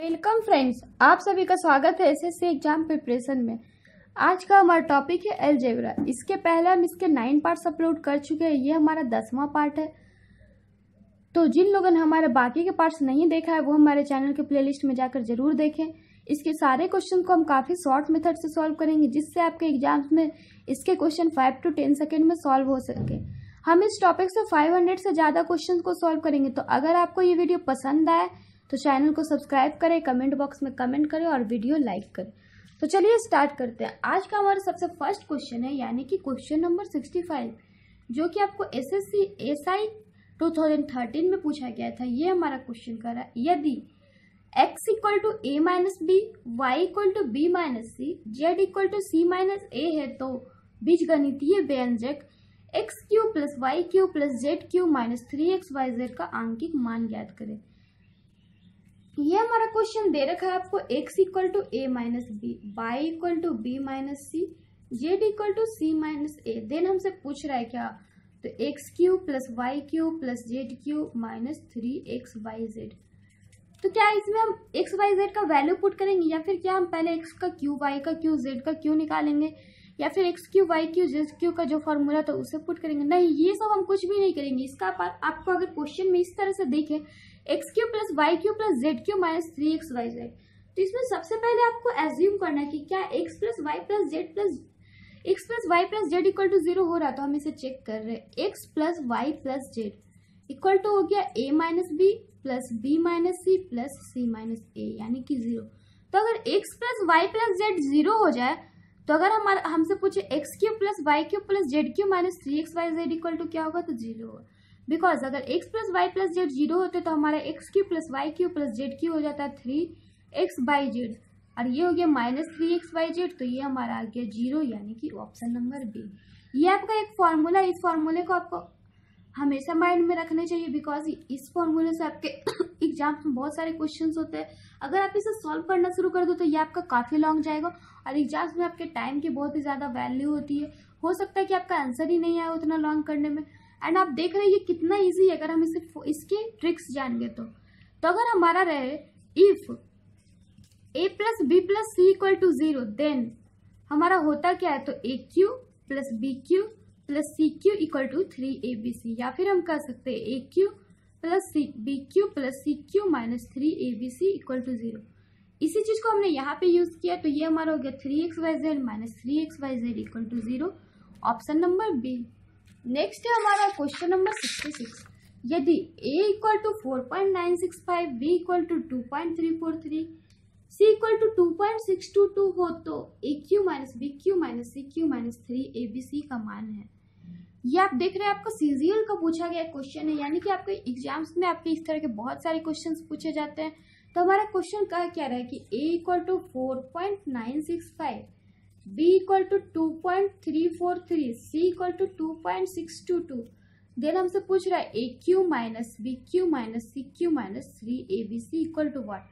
Welcome friends, आप सभी का स्वागत है एसएससी एग्जाम प्रिपरेशन में। आज का हमारा टॉपिक है अलजेब्रा। इसके पहले हम इसके 9 पार्ट्स अपलोड कर चुके हैं। ये हमारा 10वां पार्ट है। तो जिन लोगों ने हमारे बाकी के पार्ट्स नहीं देखा है वो हमारे चैनल के प्लेलिस्ट में जाकर जरूर देखें। इसके सारे क्वेश्चन को हम काफ़ी शॉर्ट मेथड से सॉल्व करेंगे, जिससे आपके एग्जाम्स में इसके क्वेश्चन 5 to 10 सेकेंड में सॉल्व हो सके। हम इस टॉपिक से 500 से ज़्यादा क्वेश्चन को सॉल्व करेंगे। तो अगर आपको ये वीडियो पसंद आए तो चैनल को सब्सक्राइब करें, कमेंट बॉक्स में कमेंट करें और वीडियो लाइक करें। तो चलिए स्टार्ट करते हैं। आज का हमारा सबसे फर्स्ट क्वेश्चन है, यानी कि क्वेश्चन नंबर 65, जो कि आपको एसएससी एसआई 2013 में पूछा गया था। ये हमारा क्वेश्चन कर रहा है, यदि x equal to a minus B, Y equal to B minus C, Z equal to C minus A है, तो बीजगणितीय व्यंजक X cube plus Y cube plus Z cube minus 3xyz का आंकिक मान ज्ञात करें। ये हमारा क्वेश्चन दे रखा है आपको x equal to a minus B, Y equal to B minus C, Z equal to C minus A. Then हमसे पूछ रहा है क्या, तो X cube plus Y cube plus Z cube minus 3xyz। तो क्या इसमें हम xyz का वैल्यू पुट करेंगे, या फिर क्या हम पहले x का क्यू, y का क्यू, z का क्यू निकालेंगे, या फिर x Q y Q z Q का जो फॉर्मूला था उसे पुट करेंगे? नहीं, ये सब हम कुछ भी नहीं करेंगे। इसका आपको अगर क्वेश्चन में इस तरह से देखें, X cube plus Y cube plus Z cube minus 3xyz, तो इसमें सबसे पहले आपको एज्यूम करना है कि क्या X plus Y plus Z equal to 0 हो रहा है। तो हम इसे चेक कर रहे हैं। X plus Y plus Z equal to हो गया a minus b plus b minus C plus c minus a, यानी कि 0। तो अगर x plus Y plus z 0 हो जाए, तो अगर हमसे पूछे x cube plus Y cube plus Z cube minus 3xyz equal to क्या होगा, तो 0 होगा। बिकॉज अगर x plus Y plus z 0 होते तो हमारा x cube plus Y cube plus Z cube हो जाता है 3xyz, और ये हो गया माइनस 3xyz। तो ये हमारा आ गया 0, यानी कि ऑप्शन नंबर बी। ये आपका एक फॉर्मूला, इस फॉर्मूले को आपको हमेशा माइंड में रखने चाहिए, बिकॉज इस फॉर्मूले से आपके एग्जाम्स में बहुत सारे क्वेश्चंस होते हैं। अगर आप इसे सॉल्व करना शुरू कर दो तो ये आपका काफी लॉन्ग जाएगा, और एग्जाम्स में आपके टाइम की बहुत ही ज्यादा वैल्यू होती है। हो सकता है कि आपका आंसर ही नहीं आए उतना लॉन्ग करने में। एंड आप देख रहे हैं ये कितना इजी है अगर हम इसके ट्रिक्स जान गए तो अगर हमारा रहे if a plus B plus C equal to 0, then हमारा होता क्या है, तो a cube plus B cube plus C cube equal to 3abc, या फिर हम कह सकते हैं a cube plus B cube plus C cube minus 3abc equal to 0। इसी चीज को हमने यहाँ पे यूज किया, तो ये हमारा हो गया 3xyz minus 3xyz equal to 0, option number b. Next है हमारा क्वेश्चन नंबर 66, यदि a equal to 4.965, b equal to 2.343, c equal to 2.622 हो, तो a cube minus B cube minus C cube minus 3abc का मान है। ये आप देख रहे हैं आपको सीजीएल का पूछा गया क्वेश्चन है, यानी कि आपके एग्जाम्स में आपके इस तरह के बहुत सारे क्वेश्चंस पूछे जाते हैं। तो हमारा क्वेश्चन क्या रहा है कि a equal to 4.965, b equal to 2.343, c equal to 2.622। Then हमसे पूछ रहा है a cube minus B cube minus C cube minus 3abc equal to what.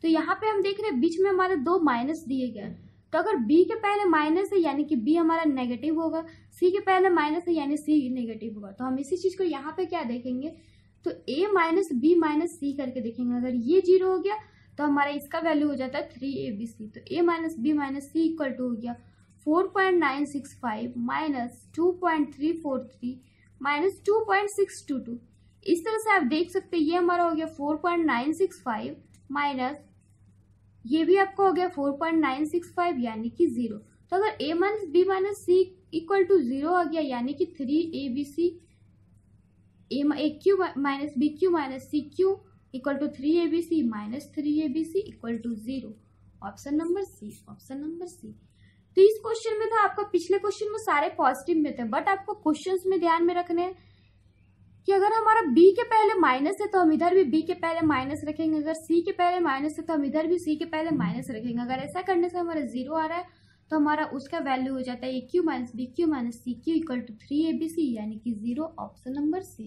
तो यहाँ पे हम देख रहे हैं बीच में हमारे 2 माइनस दिए गए, तो अगर b के पहले माइनस है यानी कि b हमारा नेगेटिव होगा, c के पहले माइनस है यानी c नेगेटिव होगा। तो हम इसी चीज को यहाँ पे क्या देखेंगे, तो a माइनस बी माइनस सी करके देखेंगे। अगर ये 0 हो गया तो हमारा इसका वैल्यू हो जाता है 3abc। तो a minus B minus C equal to हो गया 4.965 माइनस 2.343 माइनस 2.622। इस तरह से आप देख सकते हैं ये हमारा हो गया 4.965 माइनस ये भी आपको हो गया 4.965, यानी कि 0। तो अगर a minus B minus C equal to 0 आ गया, यानी कि 3abc, A cube minus B cube minus C cube equal to 3abc minus 3abc equal to 0, option number C, option number C. तो इस क्वेश्चन में था आपका, पिछले क्वेश्चन में सारे पॉजिटिव में थे, बट आपको क्वेश्चंस में ध्यान में रखने हैं कि अगर हमारा b के पहले माइनस है तो हम इधर भी b के पहले माइनस रखेंगे, अगर c के पहले माइनस है तो हम इधर भी c के पहले माइनस रखेंगे। अगर ऐसा करने से हमारा 0 आ रहा है तो हमारा उसका वैल्यू हो जाता है a cube minus B cube minus C cube equal to 3abc, यानी कि 0, ऑप्शन नंबर सी।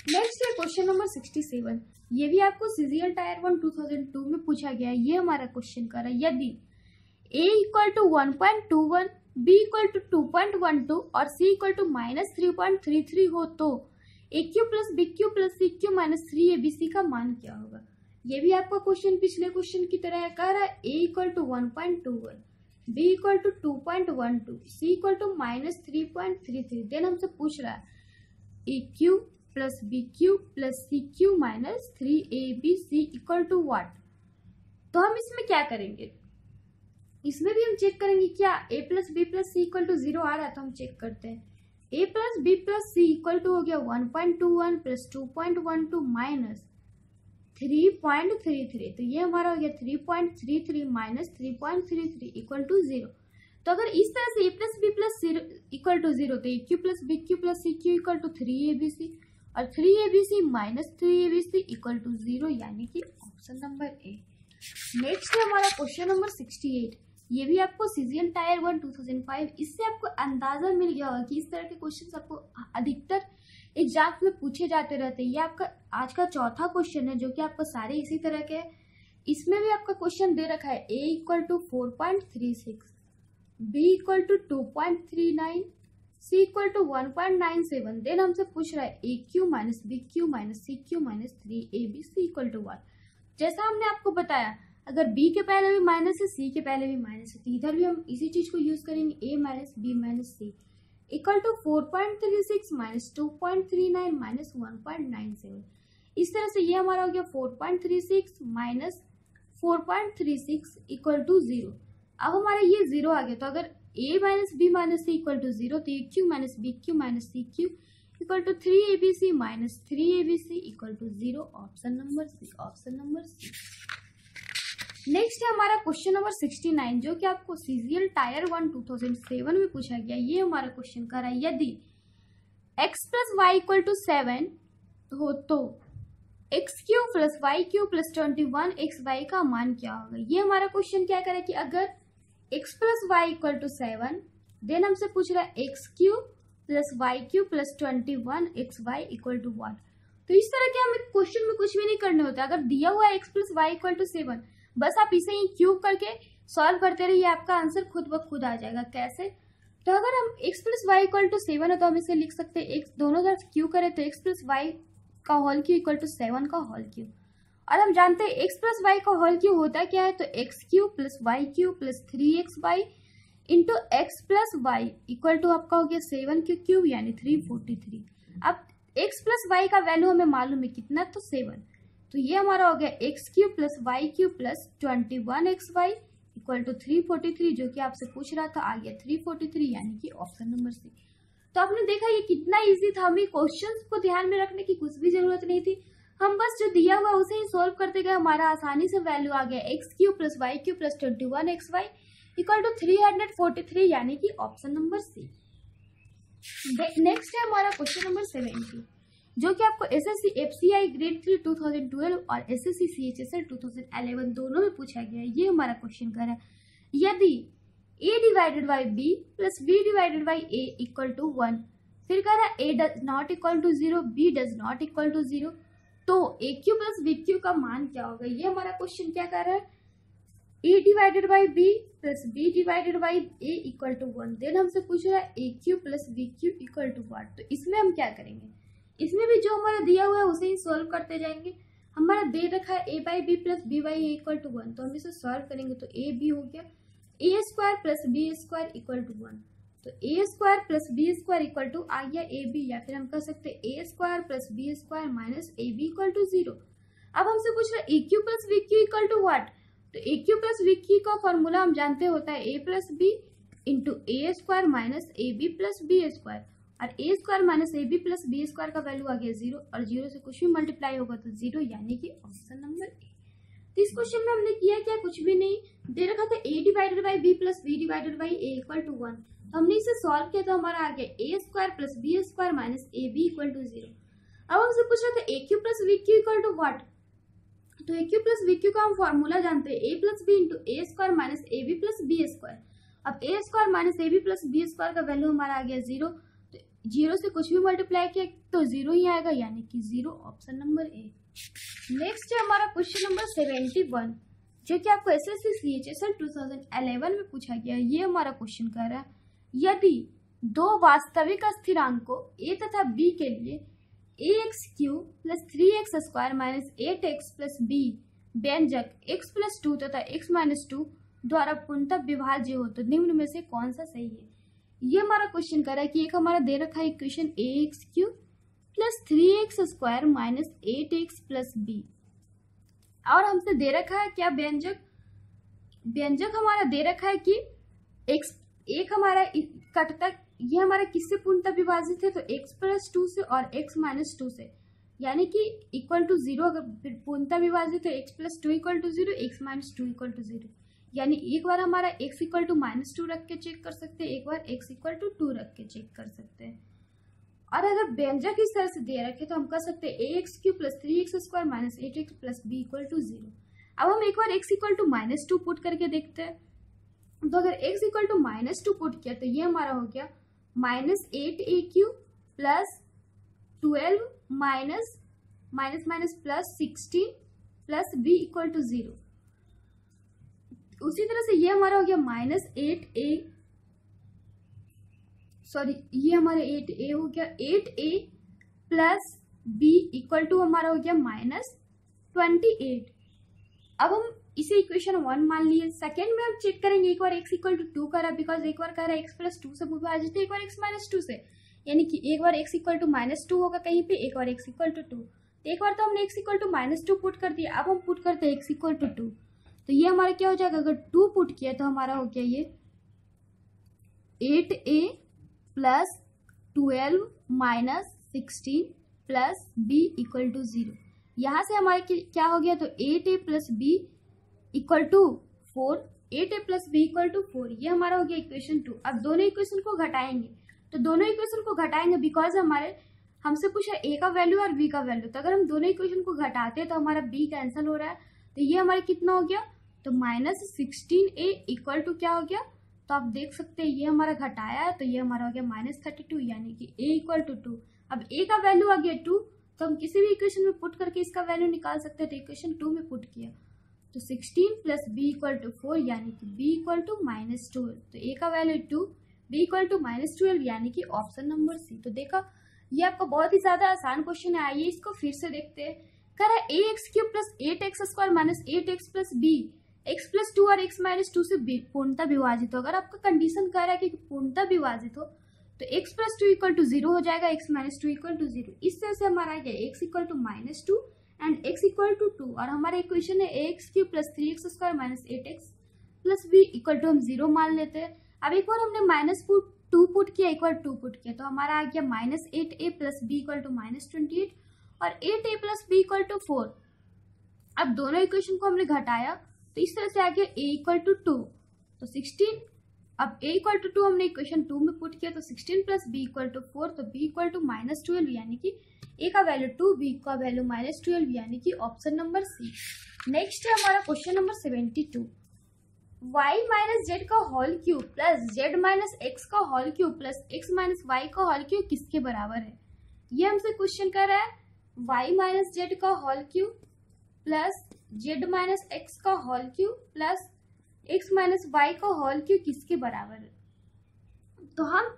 नेक्स्ट है क्वेश्चन नंबर 67, ये भी आपको सीजीएल टायर 1 2002 में पूछा गया है। ये हमारा क्वेश्चन कर रहा है, यदि a equal to 1.21, b equal to 2.12 और c इक्वल टू माइनस 3.33 हो, तो a cube plus B cube plus C cube minus 3abc का मान क्या होगा। ये भी आपका क्वेश्चन पिछले क्वेश्चन की तरह है, कह रहा है a equal to 1.21, b equal to 2.12, c equal to -3.33। Then हमसे पूछ रहा है a cube plus B cube plus C cube minus 3abc equal to what. तो हम इसमें क्या करेंगे, इसमें भी हम चेक करेंगे क्या a plus B plus C equal to 0 आ रहा है, तो हम चेक करते हैं। a plus B plus C equal to हो गया 1.21 प्लस 2.12 माइनस 3.33, तो ये हमारा हो गया 3.33 माइनस 3.33 इक्वल टू 0। तो अगर इस तरह से a plus B plus C equal to 0, तो a cube plus B cube plus C cube equal to 3abc और 3abc minus 3abc equal to 0, यानी कि ऑप्शन नंबर ए। नेक्स्ट है हमारा क्वेश्चन नंबर 68। ये भी आपको सीजीएल टायर 1 2005, इससे आपको अंदाजा मिल गया होगा कि इस तरह के क्वेश्चन आपको अधिकतर एग्जाम में पूछे जाते रहते हैं। ये आपका आज का चौथा क्वेश्चन है जो कि आपको सारे इसी तरह के, इसमें भी आपका क्वेश्चन दे रखा है a equal to 4.36, b equal to 2.39, c equal to 1.97। Then हमसे पूछ रहा है a cube minus B cube minus C cube minus 3abc equal to 1। जैसा हमने आपको बताया, अगर b के पहले भी माइनस है, c के पहले भी माइनस है, तो इधर भी हम इसी चीज को यूज करेंगे, a minus B minus C equal to 4.36 minus 2.39 minus 1.97। इस तरह से ये हमारा हो गया 4.36 माइनस 4.36 इक्वल टू 0। अब हमारा ये 0 आ गया, तो अगर a minus B minus C equal to 0, तो a cube minus B cube minus C cube equal to 3abc minus 3abc equal to 0, option number C, option number C. Next है हमारा क्वेश्चन नंबर 69 जो कि आपको CGL tyre 1 2007 में पूछा गया। ये हमारा क्वेश्चन कर रहा है, यदि x plus Y equal to 7 हो तो X cube plus Y cube plus 21 X Y का मान क्या होगा। ये हमारा क्वेश्चन क्या करे कि अगर x plus Y equal to 7, then हमसे पूछ रहा है X cube plus Y cube plus 21 X Y equal to what. तो इस तरह के हमें क्वेश्चन में कुछ भी नहीं करने होता। अगर दिया हुआ है x plus Y equal to 7, बस आप इसे ही क्यूब करके सॉल्व करते रहिए, आपका आंसर खुद ब खुद आ जाएगा। कैसे, तो अगर हम x plus Y equal to 7 है तो हम इसे लिख सकते हैं x दोनों तरफ क्यूब करें तो x प्लस वाई का होल क्यूब इक्वल टू 7 का होल क्यूब। और हम जानते हैं x प्लस वाई का होल क्यूब होता क्या है, तो X cube plus Y cube plus 3xy into x plus Y equal to आपका हो गया 7 के क्यूब यानी 343। अब x प्लस वाई का वैल्यू हमें मालूम है कितना, तो 7, तो ये हमारा हो गया X cube plus Y cube plus 21 X Y equal to 343, जो कि आपसे पूछ रहा था, आ गया 343 यानी कि ऑप्शन नंबर सी। तो आपने देखा ये कितना इजी था, हमें क्वेश्चंस को ध्यान में रखने की कुछ भी जरूरत नहीं थी, हम बस जो दिया हुआ उसे ही सोल्व करते गए, हमारा आसानी से वैल्यू आ गया X cube plus Y cube plus 21 X Y equal to 343 यानी कि ऑप्शन नंबर सी। नेक्स्ट है हमारा क्वेश्चन नंबर 70 जो कि आपको एसएससी एफसीआई ग्रेड 3 2012 और एसएससी सीएचएसएल 2011 दोनों में पूछा गया है। ये हमारा क्वेश्चन कर रहा है, यदि a divided by b plus b divided by a equal to 1, फिर कह रहा है a does not equal to 0, b does not equal to 0, तो a cube plus b cube का मान क्या होगा। ये हमारा क्वेश्चन क्या कर रहा है, a divided by b plus b divided by a equal to 1। Then हमसे पूछ रहा है a cube plus b cube equal to what. तो इसमें हम क्या करेंगे, इसमें भी जो हमारा दिया हुआ है उसे ही सॉल्व करते जाएंगे। हमारा दे रखा है a by B plus B by A equal to 1, तो हम इसे सॉल्व करेंगे तो a b हो गया a square plus b square equal to 1, तो a square plus b square equal to आ गया a b, या फिर हम कह सकते हैं a square plus b square minus a b equal to 0। अब हमसे पूछ रहा है a cube plus b cube equal to what, तो a cube plus b cube का फॉर्मूला हम जानते होता है a plus b into a square minus a b plus b square, और a square minus A B plus B square का value आ गया 0, और 0 से कुछ भी मल्टीप्लाई होगा तो 0 यानी कि ऑप्शन नंबर ए। तो इस क्वेश्चन में हमने किया क्या, कुछ भी नहीं, दे रखा था a divided by b plus b divided by a equal to 1, तो हमने इसे सॉल्व किया तो हमारा आ गया a square plus b square minus A B equal to 0। अब हमसे पूछ रहा था a cube plus b cube equal to what, तो a cube plus b cube का हम फॉर्मूला जानते हैं a plus b into a square minus A B plus B square. अब a square minus A B plus B square का value हमारा आ गया 0, 0 से कुछ भी मल्टीप्लाई किया तो 0 ही आएगा यानी कि 0, ऑप्शन नंबर ए। नेक्स्ट है हमारा क्वेश्चन नंबर 71 जो कि आपको एसएससी सीएचएसएल 2011 में पूछा गया। ये हमारा क्वेश्चन कह रहा है, यदि दो वास्तविक स्थिरांकों a तथा b के लिए ax cube plus 3x square minus 8x plus b व्यंजक x प्लस 2 तथा x माइनस 2 द्वारा पूर्णतः विभाज्य हो तो निम्न में से कौन सा सही है। ये हमारा क्वेश्चन कर रहा है कि एक हमारा दे रखा है equation ax³ plus 3x² minus 8x plus b, और हमसे दे रखा है क्या व्यंजक हमारा दे रखा है कि x एक हमारा कटता, ये हमारा किससे पूर्णतः विभाजित है तो x प्लस 2 से और x माइनस 2 से, यानी कि इक्वल टू 0 अगर पूर्णतः विभाजित है x plus 2 equal to 0, x minus 2 equal to 0, यानी एक बार हमारा x इक्वल टू माइनस 2 रख के चेक कर सकते हैं, एक बार x इक्वल टू 2 रख के चेक कर सकते हैं। और अगर व्यंजक इस तरह से दे रखे तो हम कर सकते हैं ax³ plus 3x² minus 8x plus b equal to 0। अब हम एक बार x equal to minus 2 put करके देखते हैं, तो अगर x equal to minus 2 put किया तो ये हमारा हो गया minus 8a³ plus 12 minus minus minus plus 16 plus b equal to 0। उसी तरह से ये हमारा हो गया माइनस 8a, सॉरी ये हमारा 8a हो गया 8a plus b equal to हमारा हो गया माइनस 28। अब हम इसे इक्वेशन 1 मान लिए। सेकेंड में हम चेक करेंगे, एक बार x इक्वल टू 2 करा, बिकॉज एक बार कह रहा है x प्लस 2 से विभाजित है, एक बार x माइनस 2 से, यानी कि एक बार x इक्वल टू माइनस 2 होगा कहीं पे, एक बार x इक्वल टू 2। एक बार तो हमने x equal to minus 2 put कर दिया, अब हम पुट करते हैं x इक्वल टू 2, तो ये हमारा क्या हो जाएगा, अगर 2 पुट किया तो हमारा हो गया ये 8a plus 12 minus 16 plus b equal to 0। यहाँ से हमारे क्या हो गया, तो 8a plus b equal to 4, 8a plus b equal to 4, ये हमारा हो गया इक्वेशन 2। अब दोनों इक्वेशन को घटाएंगे, तो दोनों इक्वेशन को घटाएंगे बिकॉज हमारे हमसे पूछा a का वैल्यू और b का वैल्यू, तो अगर हम दोनों इक्वेशन को घटाते हैं तो हमारा b कैंसिल हो रहा है, तो ये हमारे कितना हो गया, तो माइनस 16a इक्वल टू क्या हो गया, तो आप देख सकते हैं ये हमारा घटाया है, तो ये हमारा हो गया माइनस 32, यानी कि a इक्वल टू 2। अब a का वैल्यू आ गया 2, तो हम किसी भी इक्वेशन में पुट करके इसका वैल्यू निकाल सकते हैं, तो इक्वेशन 2 में पुट किया तो 16 प्लस b इक्वल टू 4, यानी कि b इक्वल टू माइनस 12, तो a का value 2, b equal to minus 12, यानी कि ऑप्शन नंबर सी। तो देखा ये आपका बहुत ही ज्यादा आसान क्वेश्चन है। आइए इसको फिर से देखते हैं। कह रहा है ax³ plus 8x² minus 8x plus b x plus 2 और x माइनस 2 से पूर्णतः विभाजित हो। अगर आपका कंडीशन कह रहा है कि पूर्णतः विभाजित हो तो x प्लस 2 इक्वल टू 0 हो जाएगा, x माइनस 2 इक्वल टू 0। इस तरह से हमारा आ गया x equal to minus 2 and x equal to 2, और हमारा इक्वेशन है ax³ plus 3x² minus 8x plus b equal to हम 0 मान लेते हैं। अब एक बार हमने माइनस 2 पुट किया, एक बार 2 पुट किया, तो हमारा आ गया minus 8a plus b equal to minus 28 और 8a plus b equal to 4। अब दोनों इक्वेशन को हमने घटाया तो इस तरह से आ गया a इक्वल टू 2, तो 16। अब a इक्वल टू 2 हमने इक्वेशन 2 में पुट किया, तो 16 प्लस b इक्वल टू 4, तो b इक्वल टू माइनस 12, यानी कि a का वैल्यू 2, b का वैल्यू माइनस 12, यानी कि ऑप्शन नंबर सी। नेक्स्ट है हमारा question number 72। y minus z का whole cube plus Z minus x का whole cube plus x minus y का होल क्यूब किसके बराबर है। ये हमसे क्वेश्चन कर रहा है y माइनस जेड का whole cube plus Z minus x का whole cube plus x minus y का होल क्यूब किसके बराबर है। तो हम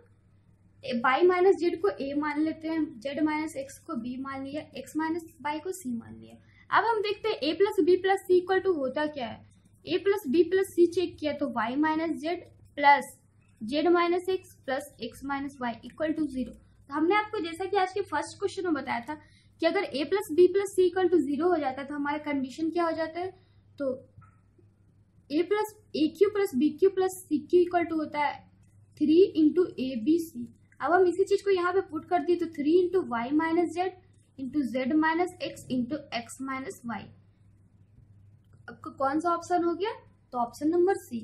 y माइनस जेड को a मान लेते हैं, जेड माइनस एक्स को b मान लिया, x माइनस वाई को c मान लिया। अब हम देखते हैं a plus B plus C equal to होता क्या है। a plus B plus c check किया तो y minus Z plus Z minus X plus x minus Y equal to 0। तो हमने आपको जैसा कि आज के फर्स्ट क्वेश्चन में बताया था कि अगर a plus B plus C equal to 0 हो जाता है तो हमारा कंडीशन क्या हो जाता है, तो a plus a³ plus b³ plus c³ equal to होता है 3 इंटू ए बी सी। अब हम इसी चीज को यहाँ पे पुट कर दिए तो 3 into Y minus Z into Z minus X into X minus Y. आपको कौन सा ऑप्शन हो गया, तो ऑप्शन नंबर सी।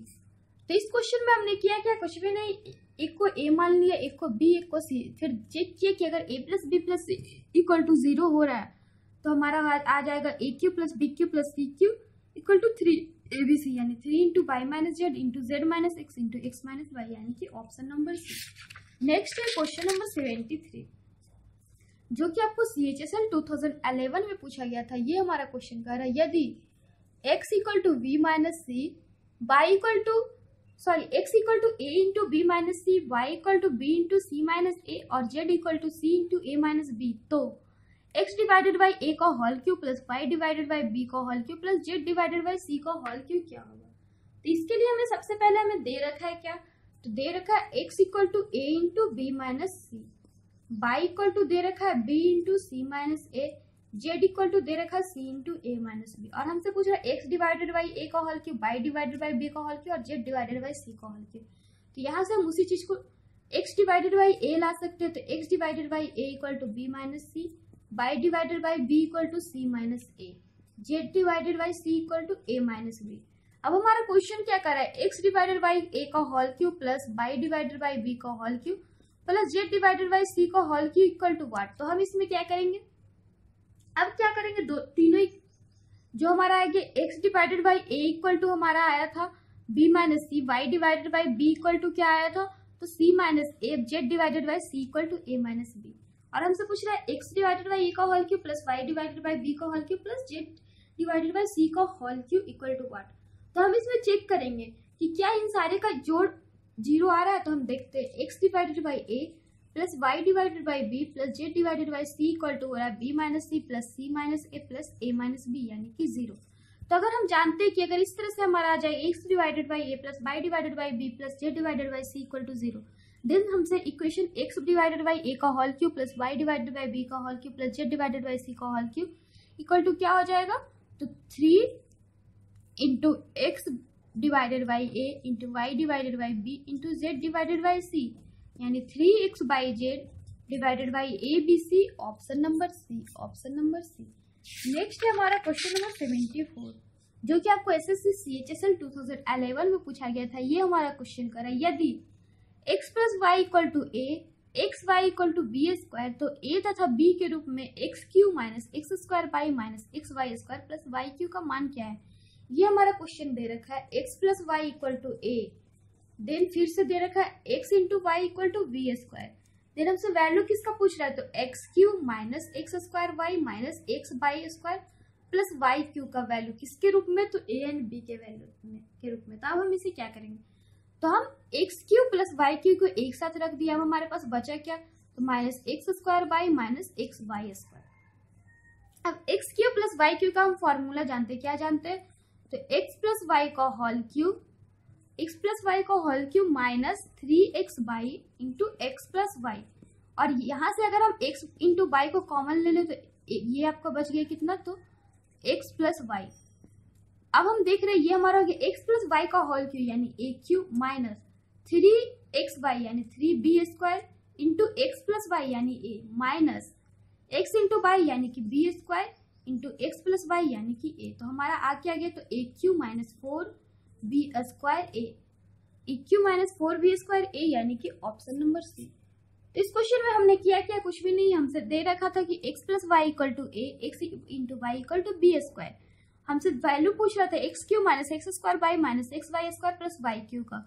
तो इस क्वेश्चन में हमने किया क्या, कुछ भी नहीं, एक को a मान लिया, एक को b, एक को c, फिर चेक किया कि अगर a plus B plus C equal to 0 हो रहा है तो हमारा आ जाएगा a³ plus b³ plus c³ equal to 3 abc, यानी 3 into Y minus Z into Z minus X into X minus Y, यानी कि ऑप्शन नंबर सी। नेक्स्ट है क्वेश्चन नंबर 73 जो कि आपको CHSL 2011 में पूछा गया था। ये हमारा क्वेश्चन कह रहा है यदि x equal to v minus c, y equal to x equal to a into b minus c, y equal to बी इंटू सी माइनस ए और z equal to c into a minus b, तो x divided by a का whole cube plus y divided by b का whole cube plus z divided by c का whole cube क्या होगा। तो इसके लिए हमें सबसे पहले हमें दे रखा है क्या, तो दे रखा है x equal to a into b minus C, y equal to दे रखा है b into c minus a, z equal to दे रखा है c into a minus b, और हमसे पूछ रहा है x डिवाइडेड बाई a का whole cube, y divided by b का होल क्यूब और z डिवाइडेड बाई c का होल क्यूब। तो यहाँ से हम उसी चीज को x डिवाइडेड बाई a ला सकते हैं, तो x divided by a equal to b minus C, y divided by b equal to c minus a, z divided by c equal to a minus b। अब हमारा question क्या कर रहा है, x डिवाइडेड बाई a का whole cube plus y divided by b का whole cube plus z divided by c का whole cube equal to what. तो हम इसमें क्या करेंगे, अब क्या करेंगे, दो तीनों ही जो हमारा आएगा x divided by a equal to हमारा आया था b minus C, y divided by b equal to क्या आया था, तो c minus a, z divided by c equal to a minus b, और हमसे पूछ रहा है x डिवाइडेड बाई a का whole cube plus y divided by b का whole cube plus z divided by c का whole cube equal to what. तो हम इसमें चेक करेंगे कि क्या इन सारे का जोड़ 0 आ रहा है, तो हम देखते हैं x divided by a plus y divided by b plus z divided by c equal to हो रहा है b minus C plus c minus a plus a minus b यानी कि 0। तो अगर हम जानते हैं कि अगर इस तरह से हमारा आ जाए x divided by a plus y divided by b plus z divided by c equal to 0, then हमसे equation x divided by a का whole cube plus y divided by b का whole cube plus z divided by c का whole cube equal to क्या हो जाएगा, तो 3 into x divided by a into y divided by b into z divided by c, यानी 3x by z divided by a b c, option number C, option number C. Next है हमारा question number 74, जो कि आपको SSC CHSL 2011 में पूछा गया था। ये हमारा क्वेश्चन कर रहा है, यदि x plus Y equal to a, X Y equal to B square, तो a तथा b के रूप में X cube minus x square by minus x Y square plus Y cube का मान क्या है। ये हमारा क्वेश्चन दे रखा है x plus Y equal to a, then फिर से दे रखा है x into Y equal to B square, then हमसे वैल्यू किसका पूछ रहा है, तो X cube minus x square Y minus X by square plus Y cube का वैल्यू किसके रूप में, तो a एंड b के वैल्यू के रूप में। तो अब हम इसे क्या करेंगे, तो हम X cube plus Y cube को एक साथ रख दिया, अब हमारे पास बचा क्या, तो minus x square by minus x Y square. अब x cube plus Y cube का हम फॉर्मूला जानते हैं, क्या जानते हैं, तो एक्स प्लस वाई का whole cube, x plus Y का whole cube minus 3x by into x plus Y, और यहाँ से अगर हम x इंटू वाई को कॉमन ले ले तो ये आपका बच गया कितना, तो x प्लस वाई। अब हम देख रहे हैं ये हमारा हो गया x प्लस वाई का होल क्यूब यानी a cube minus 3x Y यानी 3b square into x plus Y यानी a minus x into Y यानी कि b square into x plus Y यानी कि a। तो हमारा आ क्या गया, तो a cube minus 4b square a cube minus 4b square a यानी कि ऑप्शन नंबर सी। तो इस क्वेश्चन में हमने किया क्या, कुछ भी नहीं, हमसे दे रखा था कि x plus Y equal to a, x into Y equal to B square, हमसे वैल्यू पूछ रहा था x cube minus x square by minus x Y square plus Y cube का।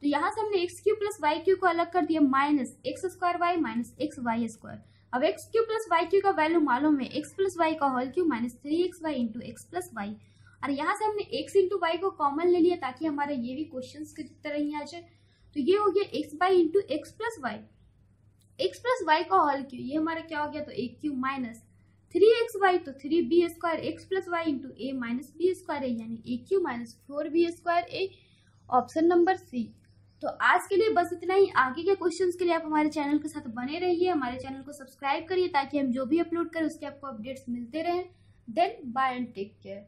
तो यहाँ से हमने x cube plus Y cube को अलग कर दिया, minus x square by minus x Y square. अब x cube plus Y cube का वैल्यू मालूम है, एक्स प्लस वाई का whole cube minus 3x Y into x plus Y, और यहाँ से हमने एक्स इंटू वाई को कॉमन ले लिया ताकि हमारा ये भी क्वेश्चन की तरह ही आ जाए। तो ये हो गया X Y into x plus Y का होल क्यू, ये हमारा क्या हो गया, तो a cube minus 3x Y, तो 3b square X plus Y into a minus B square है यानी a cube minus 4b square a, option number C. तो आज के लिए बस इतना ही, आगे के क्वेश्चंस के लिए आप हमारे चैनल के साथ बने रहिए, हमारे चैनल को सब्सक्राइब करिए ताकि हम जो भी अपलोड करें उसके आपको अपडेट्स मिलते रहें। Then bye and take care.